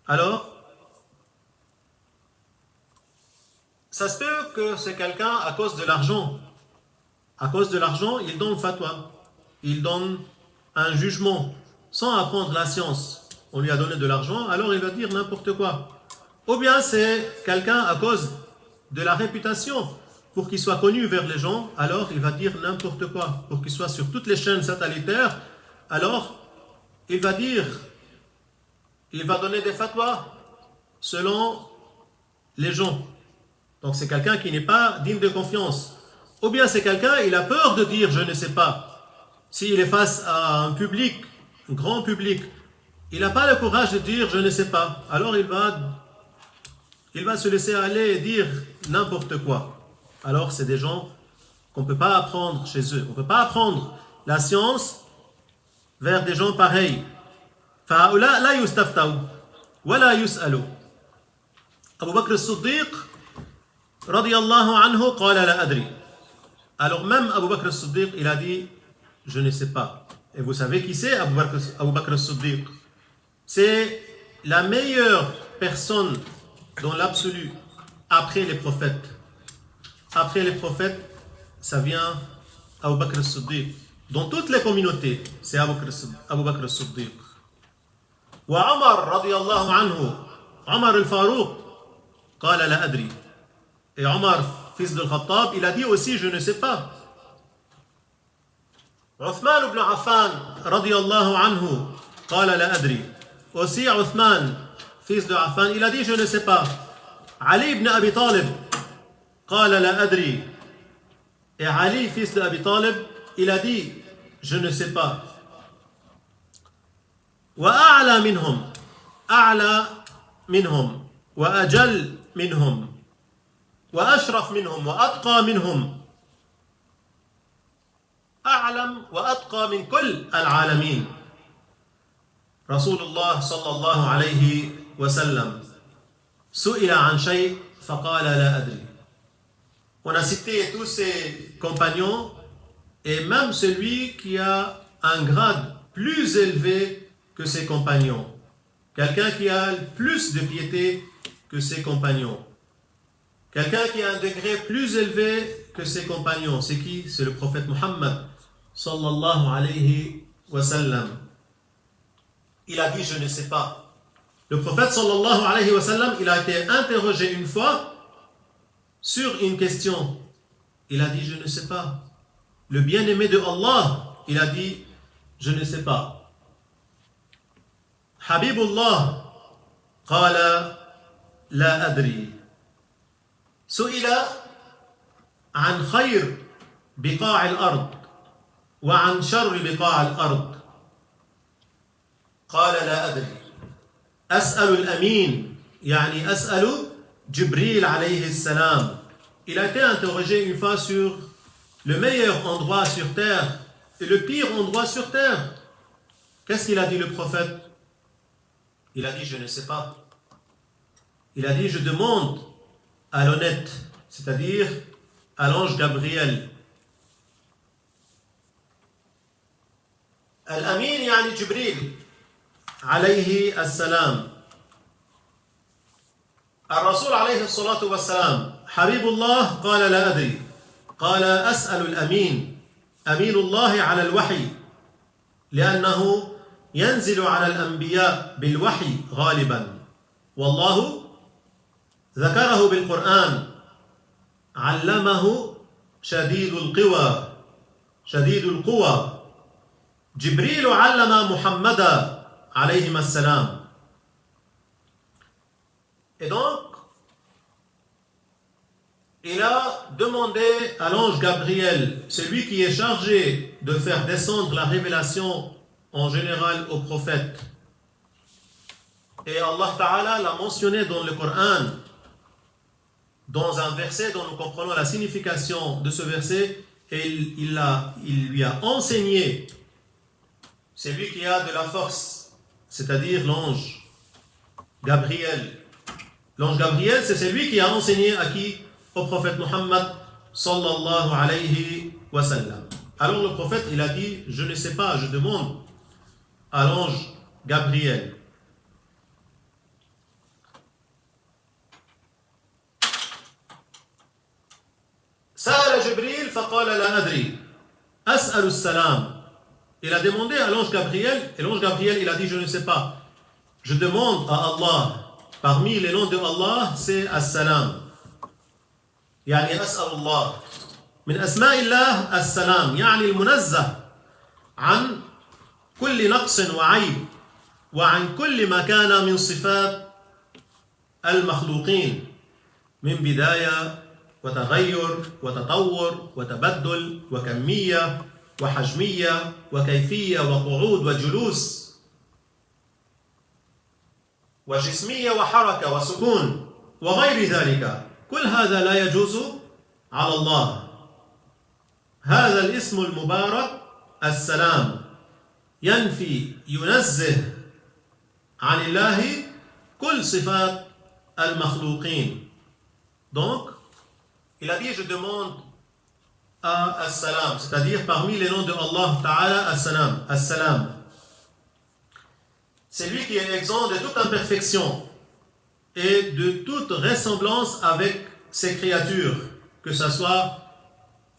Alors, ça se peut que c'est quelqu'un à cause de l'argent. À cause de l'argent, il donne fatwa. Il donne un jugement sans apprendre la science. On lui a donné de l'argent, alors il va dire n'importe quoi. Ou bien c'est quelqu'un à cause de la réputation. Pour qu'il soit connu vers les gens, alors il va dire n'importe quoi. Pour qu'il soit sur toutes les chaînes satellitaires, alors il va donner des fatwas selon les gens. Donc c'est quelqu'un qui n'est pas digne de confiance. Ou bien c'est quelqu'un, il a peur de dire je ne sais pas. S'il est face à un public, un grand public, il n'a pas le courage de dire je ne sais pas. Alors il va se laisser aller et dire n'importe quoi. Alors c'est des gens qu'on ne peut pas apprendre chez eux. On ne peut pas apprendre la science vers des gens pareils. فهؤلاء لا يستفتوا ولا يسألوا. أبو بكر الصديق رضي الله عنه قال لا أدري. Alors même Abu Bakr al-Siddiq, il a dit je ne sais pas. Et vous savez qui c'est Abu Bakr al-Siddiq? C'est la meilleure personne dans l'absolu après les prophètes. Après les prophètes, ça vient Abu Bakr al-Siddiq. Dans toutes les communautés, c'est Abu Bakr al-Siddiq. وعمر رضي الله عنه عمر الفاروق قال لا أدري. Et Omar, fils de Khattab, il a dit aussi je ne sais pas. Uthman ibn Affan رضي الله عنه قال لا أدري. Aussi Uthman, fils de Affan, il a dit je ne sais pas. Ali ibn Abi Talib قال لا أدري. Et Ali, fils de Abi Talib, il a dit je ne sais pas. وأعلى منهم أعلى منهم وأجل منهم وأشرف منهم وأتقى منهم أعلم وأتقى من كل العالمين رسول الله صلى الله عليه وسلم سئل عن شيء فقال لا أدري. On a cité tous ses compagnons et même celui qui a un grade plus élevé que ses compagnons. Quelqu'un qui a plus de piété que ses compagnons. Quelqu'un qui a un degré plus élevé que ses compagnons. C'est qui? C'est le prophète Muhammad sallallahu alayhi wa sallam. Il a dit je ne sais pas. Le prophète sallallahu alayhi wa sallam, il a été interrogé une fois sur une question. Il a dit je ne sais pas. le bien-aimé de Allah, il a dit, je ne sais pas. Habibullah, qala la adri. سئل عن خير بقاع الأرض وعن شر بقاع الأرض قال لا أدري أسأل الأمين يعني أسأل جبريل عليه السلام. Il a été interrogé une fois sur le meilleur endroit sur terre et le pire endroit sur terre. Qu'est-ce qu'il a dit le prophète? Il a dit je ne sais pas. Il a dit je demande à l'honnête, c'est-à-dire à l'ange Gabriel. Al-Amin yani Jibril عليه السلام. الرسول عليه الصلاة والسلام حبيب الله قال لا أدري قال أسأل الأمين أمين الله على الوحي لأنه ينزل على الأنبياء بالوحي غالبا والله ذكره بالقرآن علمه شديد القوى جبريل علم محمدا عليهما السلام. Et donc, il a demandé à l'ange Gabriel, celui qui est chargé de faire descendre la révélation en général aux prophètes. Et Allah Ta'ala l'a mentionné dans le Coran, dans un verset dont nous comprenons la signification de ce verset, et il lui a enseigné, c'est lui qui a de la force, c'est-à-dire l'ange Gabriel. L'ange Gabriel, c'est celui qui a enseigné à qui? Au prophète Muhammad sallallahu alayhi wa sallam. Alors le prophète, il a dit, je ne sais pas, je demande à l'ange Gabriel. سأل جبريل فقال لا أدري أسأل السلام. Il a demandé à l'ange Gabriel, et l'ange Gabriel, il a dit, je ne sais pas. Je demande à Allah. Parmi les noms de Allah, c'est As-Salam. يعني أسأل الله. من أسماء الله السلام يعني المنزه عن كل نقص وعيب وعن كل ما كان من صفات المخلوقين من بداية وتغير وتطور وتبدل وكمية وحجمية وكيفية وقعود وجلوس وجسمية وحركة وسكون وغير ذلك. كل هذا لا يجوز على الله. هذا الاسم المبارك السلام ينفي ينزه عن الله كل صفات المخلوقين. Donc, il a dit je demande à As-Salam, c'est-à-dire parmi les noms de Allah Ta'ala, As-Salam, As-Salam. C'est lui qui est exempt de toute imperfection et de toute ressemblance avec ses créatures, que ce soit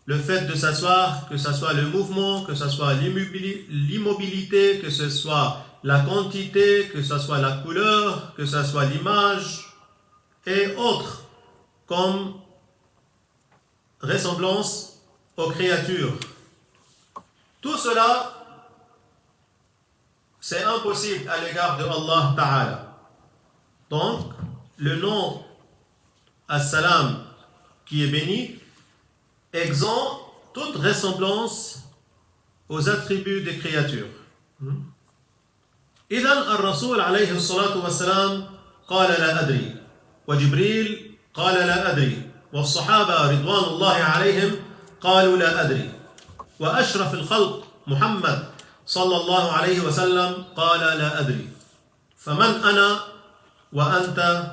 le fait de s'asseoir, que ce soit le mouvement, que ce soit l'immobilité, que ce soit la quantité, que ce soit la couleur, que ce soit l'image et autres comme ressemblance aux créatures. Tout cela, c'est impossible à l'égard de Allah Ta'ala. Donc, le nom As-Salam qui est béni, exempt toute ressemblance aux attributs des créatures. إذن الرسول عليه الصلاة والسلام قال لا أدري وجبريل قال لا أدري والصحابة رضوان الله عليهم قالوا لا أدري وأشرف الخلق محمد صلى الله عليه وسلم قال لا أدري. فمن أنا وأنت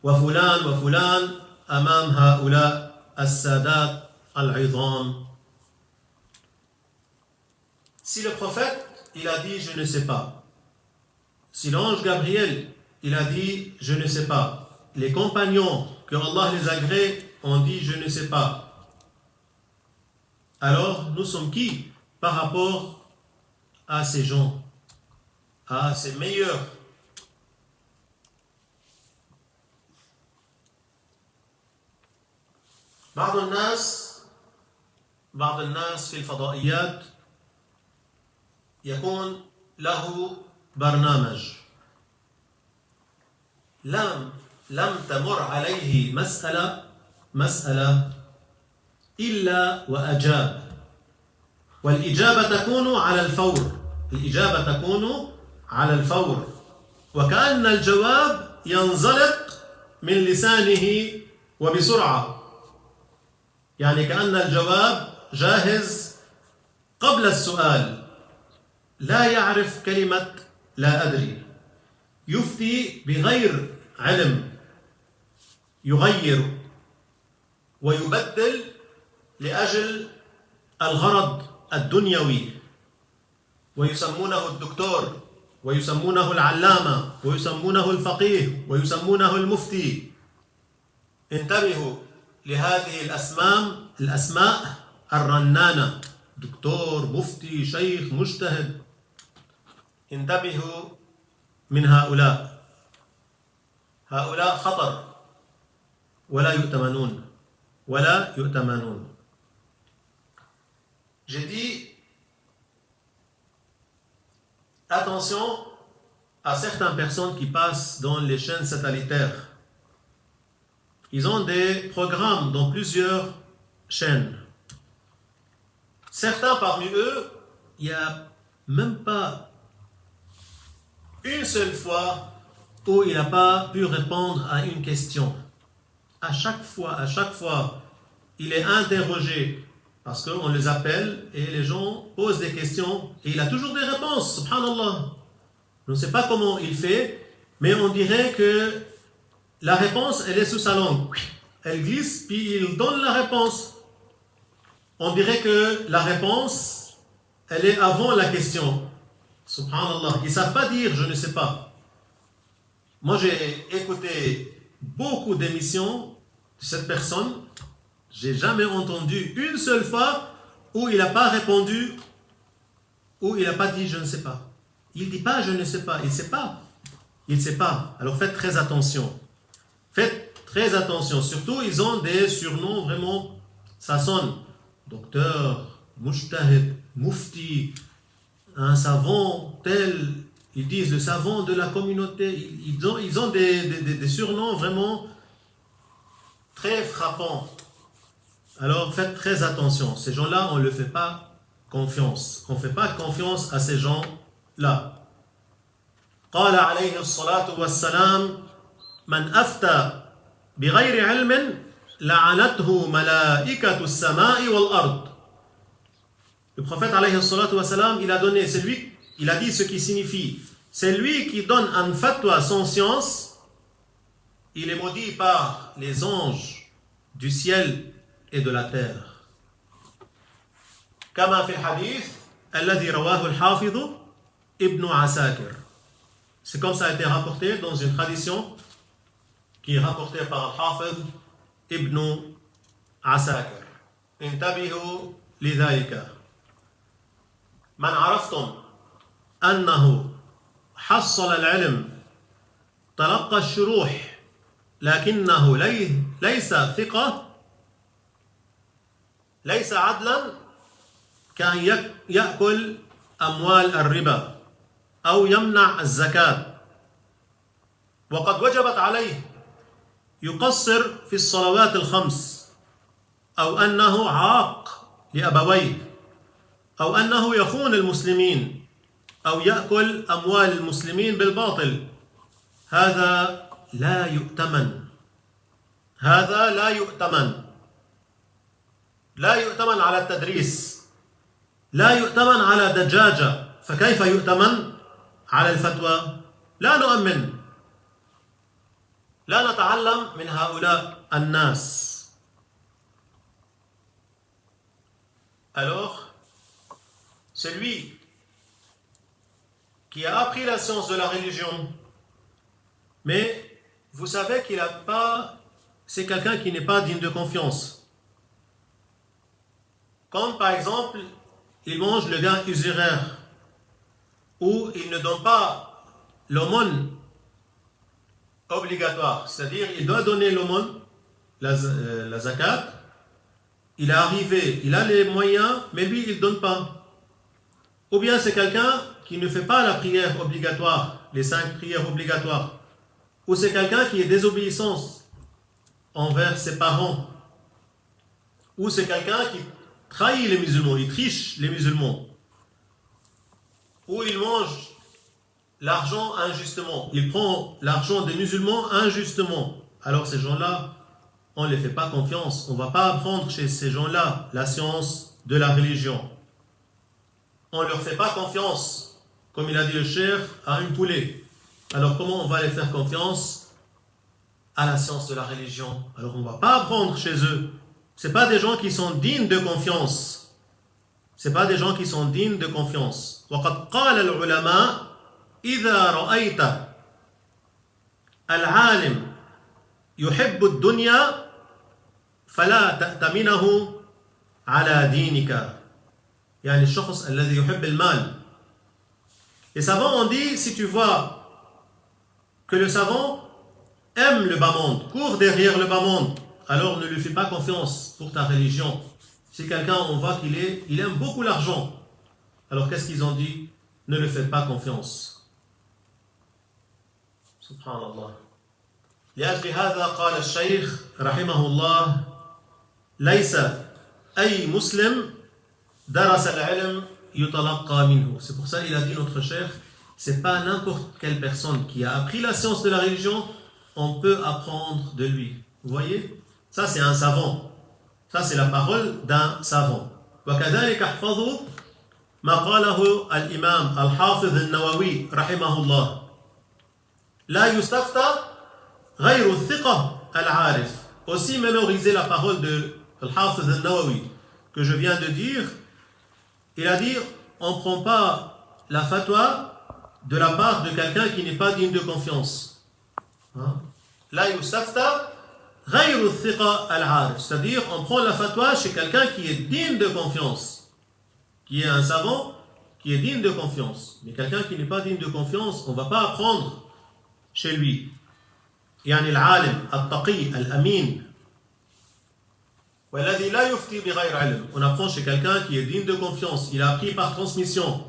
وفلان وفلان أمام هؤلاء السادات العظام. Si le prophète, il a dit je ne sais pas. Si l'ange Gabriel, il a dit je ne sais pas. Les compagnons, que Allah les agrée, ont dit je ne sais pas. Alors, nous sommes qui par rapport à ces gens, à ces meilleurs? بعض الناس بعض الناس في الفضائيات يكون له برنامج لم تمر عليه مسألة إلا وأجاب، والإجابة تكون على الفور، وكأن الجواب ينزلق من لسانه وبسرعة، يعني كأن الجواب جاهز قبل السؤال، لا يعرف كلمة لا أدري، يفتي بغير علم، يغير ويبدل لأجل الغرض الدنيوي، ويسمونه الدكتور، ويسمونه العلامة، ويسمونه الفقيه، ويسمونه المفتي. انتبهوا لهذه الأسماء الرنانة، دكتور، مفتي، شيخ، مجتهد. انتبهوا من هؤلاء خطر، ولا يؤتمنون. J'ai dit attention à certaines personnes qui passent dans les chaînes satellitaires. Ils ont des programmes dans plusieurs chaînes. Certains parmi eux, il n'y a même pas une seule fois où il n'a pas pu répondre à une question. À chaque fois, il est interrogé parce qu'on les appelle et les gens posent des questions et il a toujours des réponses, subhanallah. Je ne sais pas comment il fait, mais on dirait que la réponse, elle est sous sa langue. Elle glisse, puis il donne la réponse. On dirait que la réponse, elle est avant la question. Subhanallah. Ils ne savent pas dire « je ne sais pas ». Moi, j'ai écouté beaucoup d'émissions de cette personne. J'ai jamais entendu une seule fois où il n'a pas répondu, où il n'a pas dit « je ne sais pas ». Il ne dit pas « je ne sais pas », il ne sait pas. Il ne sait pas. Alors faites très attention. Faites très attention. Surtout, ils ont des surnoms vraiment, ça sonne. Docteur, mujtahid, mufti, un savant tel, ils disent le savant de la communauté. Ils ont des surnoms vraiment très frappants. Alors faites très attention. Ces gens-là, on ne leur fait pas confiance. On ne fait pas confiance à ces gens-là. قال عليه الصلاة والسلام من أفتى بغير علم لعنته ملائكة السماء والأرض. Le prophète alayhi salatu wa salam, il a dit ce qui signifie celui qui donne un fatwa sans science, il est maudit par les anges du ciel et de la terre. كما في الحديث الذي رواه الحافظ ابن عساكر. C'est comme ça a été rapporté dans une tradition qui est rapportée par Al-Hafiz ibn Asakir. انتبهوا لذلك. من عرفتم أنه حصل العلم تلقى الشروح لكنه ليس ثقة ليس عدلا كان يأكل أموال الربا أو يمنع الزكاة وقد وجبت عليه يقصر في الصلوات الخمس أو أنه عاق لأبويه أو أنه يخون المسلمين أو يأكل أموال المسلمين بالباطل. هذا لا يؤتمن. لا يؤتمن على التدريس، لا يؤتمن على دجاجة، فكيف يؤتمن على الفتوى؟ لا نؤمن. لا نتعلم من هؤلاء الناس. Alors, celui qui a appris la science de la religion, mais vous savez qu'il n'a pas, c'est quelqu'un qui n'est pas digne de confiance. Comme par exemple, il mange le gain usuraire, ou il ne donne pas l'aumône obligatoire, c'est-à-dire il doit donner l'aumône, la zakat, il est arrivé, il a les moyens, mais lui, il ne donne pas. Ou bien c'est quelqu'un qui ne fait pas la prière obligatoire, les 5 prières obligatoires. Ou c'est quelqu'un qui est désobéissant envers ses parents. Ou c'est quelqu'un qui trahit les musulmans, il triche les musulmans. Ou il mange l'argent injustement, il prend l'argent des musulmans injustement. Alors ces gens-là, on ne les fait pas confiance. On ne va pas apprendre chez ces gens-là la science de la religion. On ne leur fait pas confiance, comme il a dit le cheikh, à un poulet. Alors comment on va les faire confiance à la science de la religion? Alors on ne va pas apprendre chez eux. Ce n'est pas des gens qui sont dignes de confiance. Ce n'est pas des gens qui sont dignes de confiance. وقد قال العلماء إذا رأيت العالم يحب الدنيا فلا تأتمنه على دينك. يعني الشخص الذي يحب المال. Les savants ont dit, si tu vois que le savant aime le bas monde, court derrière le bas monde, alors ne lui fais pas confiance pour ta religion. Si quelqu'un, on voit qu'il aime beaucoup l'argent, alors qu'est-ce qu'ils ont dit? Ne le faites pas confiance. Subhanallah. لأجل هذا قال الشيخ رحمه الله ليس أي مسلم درس العلم يتلقى منه. C'est pour ça qu'il a dit notre cheikh, c'est pas n'importe quelle personne qui a appris la science de la religion, on peut apprendre de lui. Vous voyez? Ça c'est un savant. Ça c'est la parole d'un savant. وكذلك احفظوا ما قاله الإمام الحافظ النووي رحمه الله لا يستفتى غير الثقة العارف. Aussi mémoriser la parole de Al-Hafiz al-Nawawi que je viens de dire. Il a dit, on ne prend pas la fatwa de la part de quelqu'un qui n'est pas digne de confiance. La yustafta ghayru thiqa al-arif. C'est-à-dire, on prend la fatwa chez quelqu'un qui est digne de confiance, qui est un savant, qui est digne de confiance. Mais quelqu'un qui n'est pas digne de confiance, on ne va pas apprendre chez lui. يعني العالم التقي الأمين والذي لا يفتي بغير علم. On apprend chez quelqu'un qui est digne de confiance. Il a appris par transmission.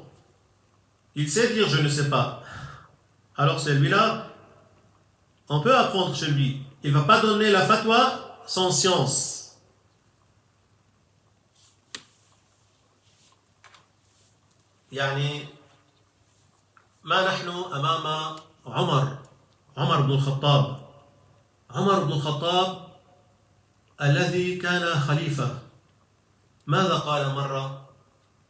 Il sait dire je ne sais pas. Alors celui-là, on peut apprendre chez lui. Il ne va pas donner la fatwa sans science. يعني ما نحن أمام عمر بن الخطاب. عمر بن الخطاب الذي كان خليفة ماذا قال مرة؟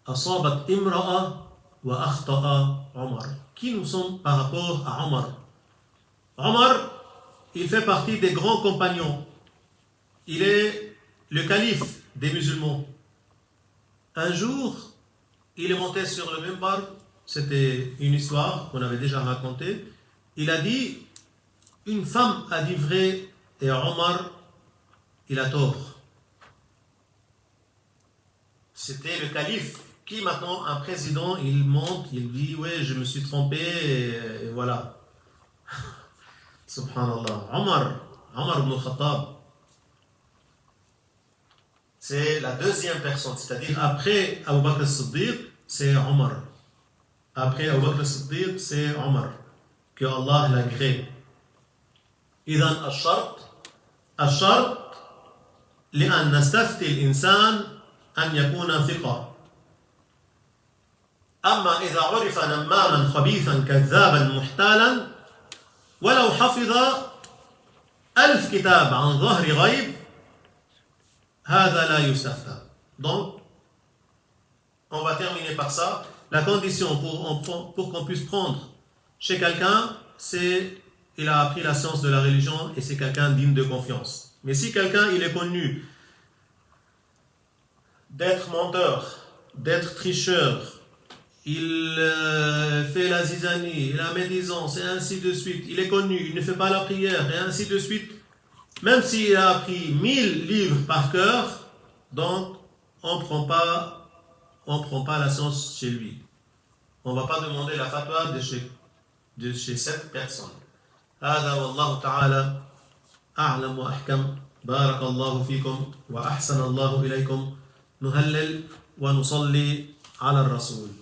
أصابت امرأة وأخطأ عمر. Qui nous sommes par rapport à Omar? Omar, il fait partie des grands compagnons. Il est le calife des musulmans. Un jour, il est monté sur le minbar. C'était une histoire qu'on avait déjà racontée. Il a dit, une femme a dit vrai et Omar, il a tort. C'était le calife qui maintenant, un président, il monte, il dit, ouais, je me suis trompé, et voilà. Subhanallah. Omar ibn Khattab. C'est la deuxième personne, c'est-à-dire après Abu Bakr as-Siddiq, c'est Omar. Après Abu Bakr as-Siddiq, c'est Omar. Que Allah l'agrée. إذن الشرط لأن نستفتي الإنسان أن يكون ثقة. أما إذا عرف نماما خبيثا كذابا محتالا ولو حفظ 1000 كتاب عن ظهر غيب هذا لا يستفتى. Donc, on va terminer par ça. La condition pour qu'on puisse prendre chez quelqu'un, c'est il a appris la science de la religion et c'est quelqu'un digne de confiance. Mais si quelqu'un il est connu d'être menteur, d'être tricheur, il fait la zizanie, la médisance et ainsi de suite, il est connu, il ne fait pas la prière et ainsi de suite, même s'il a appris 1000 livres par cœur, donc on ne prend pas la science chez lui. On ne va pas demander la fatwa de chez cette personne. هذا والله تعالى أعلم وأحكم بارك الله فيكم وأحسن الله إليكم. نهلل ونصلي على الرسول.